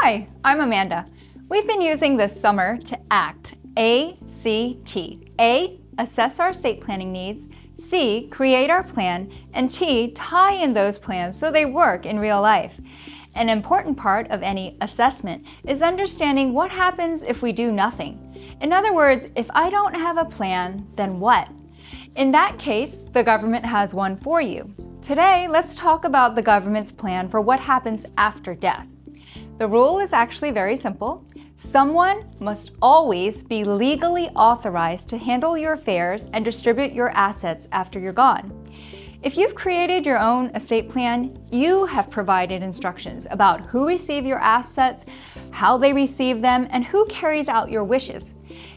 Hi, I'm Amanda. We've been using this summer to ACT, A-C-T. A, assess our estate planning needs, C, create our plan, and T, tie in those plans so they work in real life. An important part of any assessment is understanding what happens if we do nothing. In other words, if I don't have a plan, then what? In that case, the government has one for you. Today, let's talk about the government's plan for what happens after death. The rule is actually very simple. Someone must always be legally authorized to handle your affairs and distribute your assets after you're gone. If you've created your own estate plan, you have provided instructions about who receive your assets, how they receive them, and who carries out your wishes.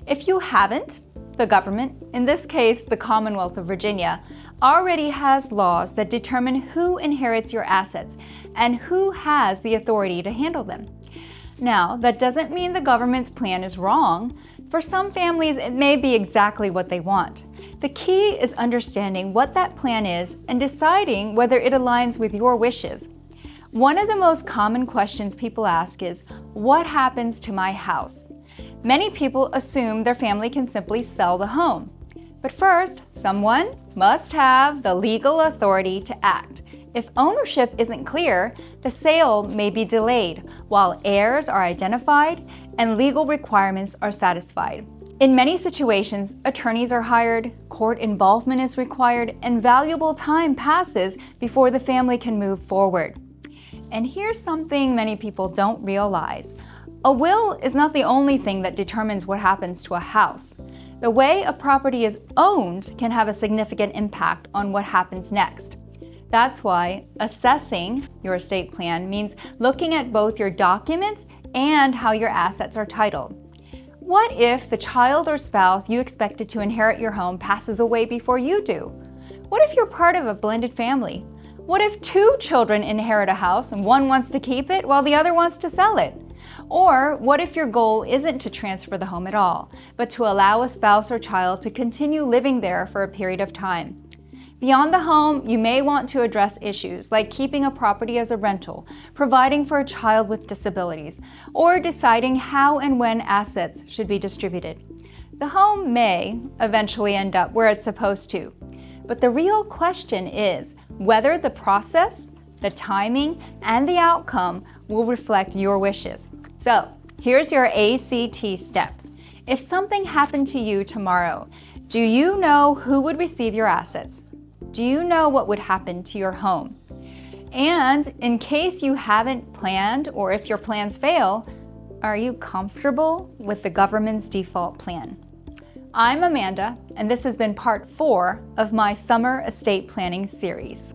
If you haven't, the government, in this case the Commonwealth of Virginia, already has laws that determine who inherits your assets and who has the authority to handle them. Now, that doesn't mean the government's plan is wrong. For some families, it may be exactly what they want. The key is understanding what that plan is and deciding whether it aligns with your wishes. One of the most common questions people ask is, what happens to my house? Many people assume their family can simply sell the home. But first, someone must have the legal authority to act. If ownership isn't clear, the sale may be delayed while heirs are identified and legal requirements are satisfied. In many situations, attorneys are hired, court involvement is required, and valuable time passes before the family can move forward. And here's something many people don't realize. A will is not the only thing that determines what happens to a house. The way a property is owned can have a significant impact on what happens next. That's why assessing your estate plan means looking at both your documents and how your assets are titled. What if the child or spouse you expected to inherit your home passes away before you do? What if you're part of a blended family? What if two children inherit a house and one wants to keep it while the other wants to sell it? Or what if your goal isn't to transfer the home at all, but to allow a spouse or child to continue living there for a period of time? Beyond the home, you may want to address issues like keeping a property as a rental, providing for a child with disabilities, or deciding how and when assets should be distributed. The home may eventually end up where it's supposed to, but the real question is whether the process, the timing, and the outcome will reflect your wishes. So, here's your ACT step. If something happened to you tomorrow, do you know who would receive your assets? Do you know what would happen to your home? And in case you haven't planned or if your plans fail, are you comfortable with the government's default plan? I'm Amanda, and this has been part 4 of my Summer Estate Planning series.